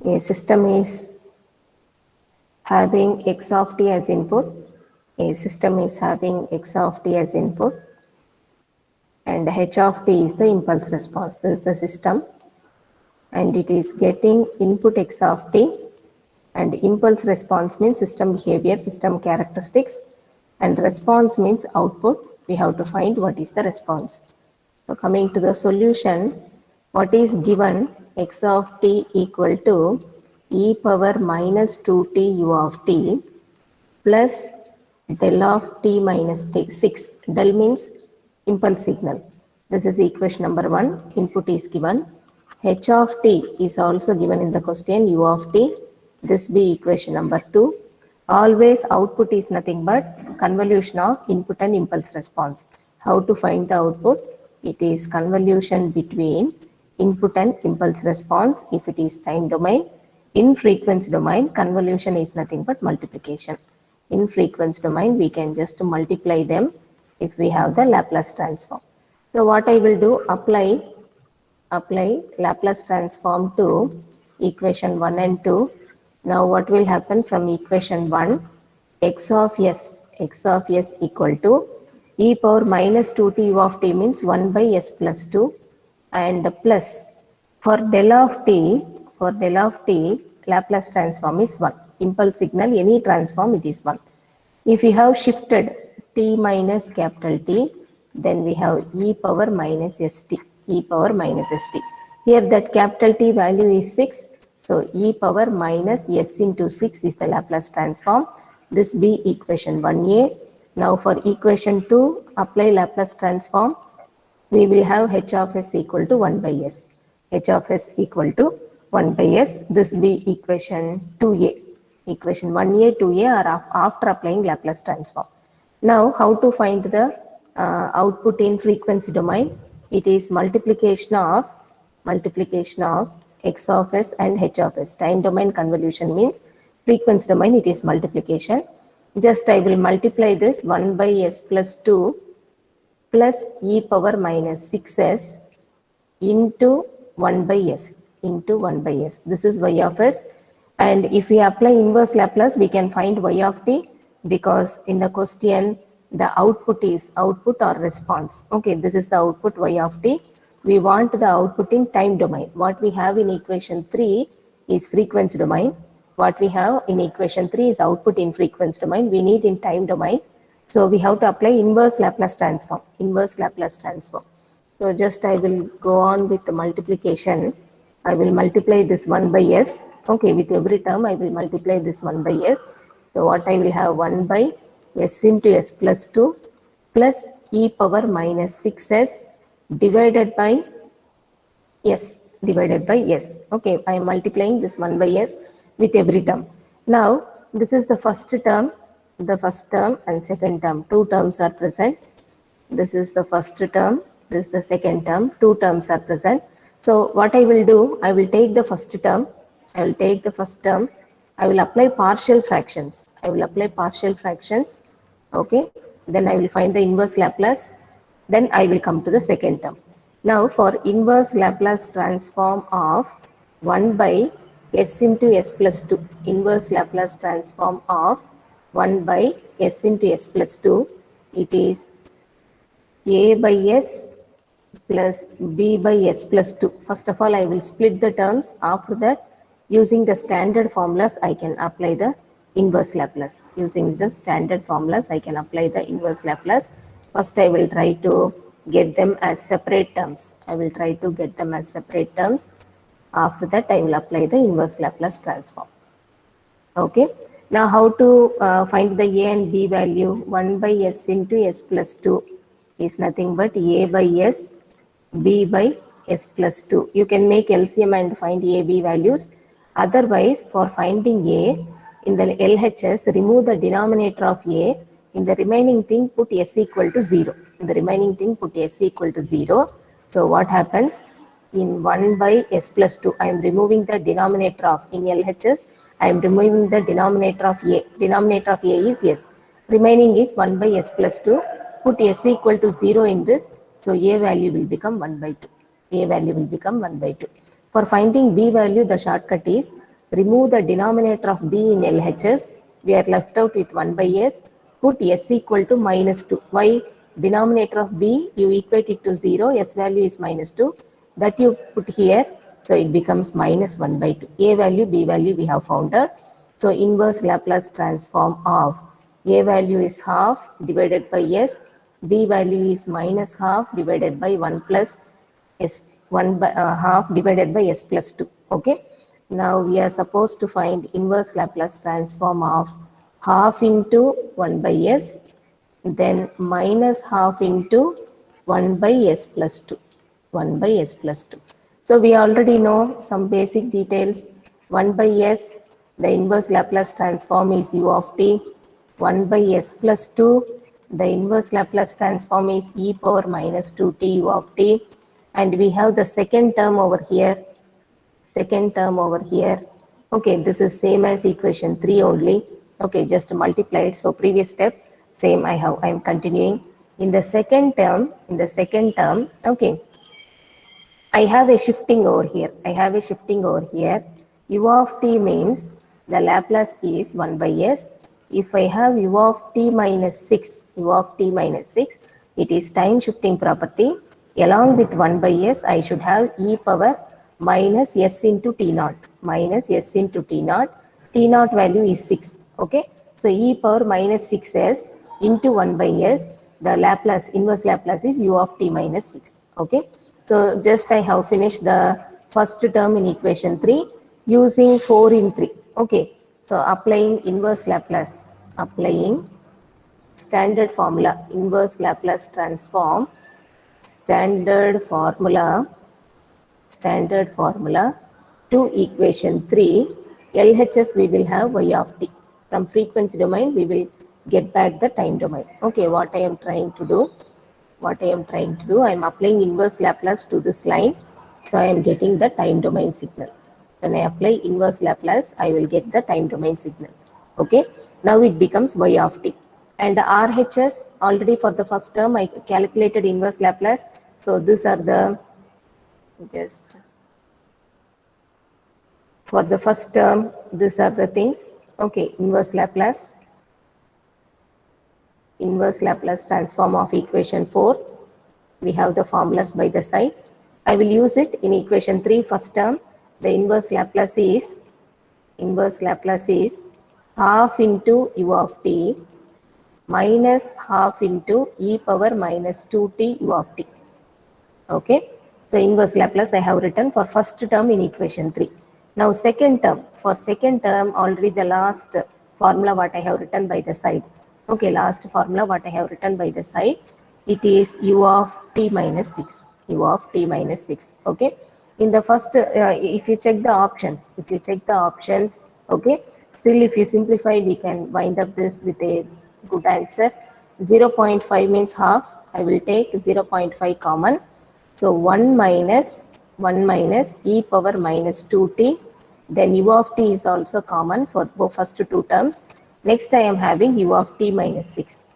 A system is having x of t as input. A system is having x of t as input, and h of t is the impulse response. This is the system, and it is getting input x of t, and impulse response means system behavior, system characteristics, and response means output. We have to find what is the response. So coming to the solution, what is given? X of t equal to e power minus 2t u of t plus del of t minus t, 6. Del means impulse signal. This is equation number 1. Input is given. H of t is also given in the question, u of t. This be equation number 2. Always output is nothing but convolution of input and impulse response. How to find the output? It is convolution between input and impulse response if it is time domain. In frequency domain, convolution is nothing but multiplication. In frequency domain, we can just multiply them if we have the Laplace transform. So what I will do, apply Laplace transform to equation 1 and 2. Now what will happen from equation 1? X of s equal to e power minus 2t u of t means 1 by s plus 2, and plus for del of t, Laplace transform is 1. Impulse signal, any transform, it is 1. If you have shifted t minus capital T, then we have e power minus st. Here that capital T value is 6. So e power minus s into 6 is the Laplace transform. This be equation 1a. Now for equation 2, apply Laplace transform. We will have h of s equal to 1 by s. H of s equal to 1 by s. This be equation 2a. Equation 1a, 2a are after applying Laplace transform. Now how to find the output in frequency domain? It is multiplication of x of s and h of s. Time domain convolution means frequency domain, it is multiplication. Just I will multiply this 1 by s plus 2 plus e power minus 6s into 1 by s. This is y of s. And if we apply inverse Laplace, we can find y of t, because in the question the output is output or response. Okay, this is the output y of t. We want the output in time domain. What we have in equation 3 is frequency domain. What we have in equation 3 is output in frequency domain. We need in time domain. So we have to apply inverse Laplace transform. So just I will go on with the multiplication. I will multiply this 1 by s. Okay, with every term I will multiply this 1 by s. So what I will have 1 by s into s plus 2 plus e power minus 6s divided by s. Okay, I am multiplying this 1 by s with every term. Now this is the first term and second term. Two terms are present. This is the first term, this is the second term. Two terms are present. So what I will do, I will take the first term. I will apply partial fractions. Okay. Then I will find the inverse Laplace. Then I will come to the second term. Now for inverse Laplace transform of 1 by s into s plus 2. Inverse Laplace transform of 1 by s into s plus 2. It is a by s plus b by s plus 2. First of all, I will split the terms. After that, using the standard formulas, I can apply the inverse Laplace. First, I will try to get them as separate terms. After that, I will apply the inverse Laplace transform. Okay. Now, how to find the a and b value? 1 by s into s plus 2 is nothing but a by s, b by s plus 2. You can make LCM and find a, b values. Otherwise, for finding a, in the LHS, remove the denominator of a. In the remaining thing, put s equal to 0. So what happens? In 1 by s plus 2, I am removing the denominator of, in LHS, I am removing the denominator of a. Denominator of a is s. Remaining is 1 by s plus 2. Put s equal to 0 in this. So a value will become 1 by 2. For finding b value, the shortcut is remove the denominator of b in LHS, we are left out with 1 by s, put s equal to minus 2. Why? Denominator of b, you equate it to 0, s value is minus 2. That you put here, so it becomes minus 1 by 2. A value, b value we have found out. So inverse Laplace transform of a value is half divided by s, b value is minus half divided by 1 plus s, 1 by half divided by s plus 2. Okay. Now we are supposed to find inverse Laplace transform of half into 1 by s, then minus half into 1 by s plus 2. 1 by s plus 2. So we already know some basic details. 1 by s, the inverse Laplace transform is u of t. 1 by s plus 2, the inverse Laplace transform is e power minus 2t u of t. And we have the second term over here. Second term over here. Okay, this is same as equation 3 only. Okay, just multiply it. So previous step, same I am continuing. In the second term, okay, I have a shifting over here. U of t means the Laplace is 1 by s. If I have u of t minus 6, it is time shifting property. Along with 1 by s, I should have e power minus s into t naught. T naught value is 6. Okay. So e power minus 6s into 1 by s, the Laplace, inverse Laplace is u of t minus 6. Okay. So just I have finished the first term in equation 3 using 4 in 3. Okay. So applying inverse Laplace, applying standard formula, inverse Laplace transform, standard formula to equation 3, LHS we will have y of t. From frequency domain, we will get back the time domain. Okay, what I am trying to do, I am applying inverse Laplace to this line. So I am getting the time domain signal. When I apply inverse Laplace, I will get the time domain signal. Okay, now it becomes y of t. And the RHS, already for the first term, I calculated inverse Laplace. So these are the, just for the first term, these are the things. Okay, inverse Laplace transform of equation 4. We have the formulas by the side. I will use it in equation 3 first term. The inverse Laplace is half into u of t minus half into e power minus 2t u of t. Okay. So inverse Laplace I have written for first term in equation 3. Now second term, for second term already the last formula what I have written by the side. Okay, last formula what I have written by the side, it is u of t minus 6. Okay. In the first, if you check the options, okay, still if you simplify, we can wind up this with a good answer. 0.5 means half. I will take 0.5 common. So 1 minus e power minus 2t. Then u of t is also common for both first two terms. Next I am having u of t minus 6.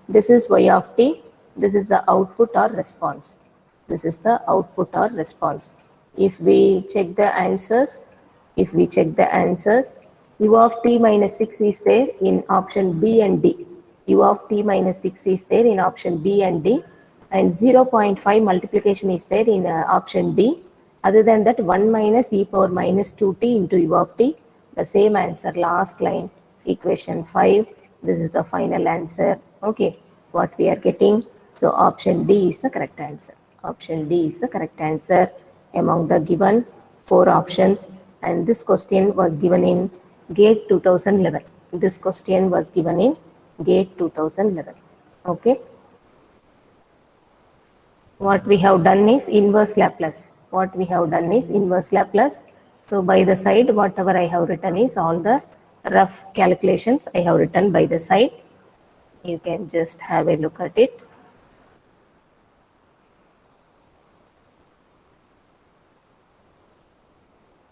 This is y of t. This is the output or response. If we check the answers, u of t minus 6 is there in option B and D. And 0.5 multiplication is there in option D. Other than that, 1 minus e power minus 2t into u of t, the same answer, last line, equation 5. This is the final answer. Okay, what we are getting. So option D is the correct answer. Among the given 4 options. And this question was given in GATE 2011. Okay. What we have done is inverse Laplace. So by the side, whatever I have written is all the rough calculations I have written by the side. You can just have a look at it.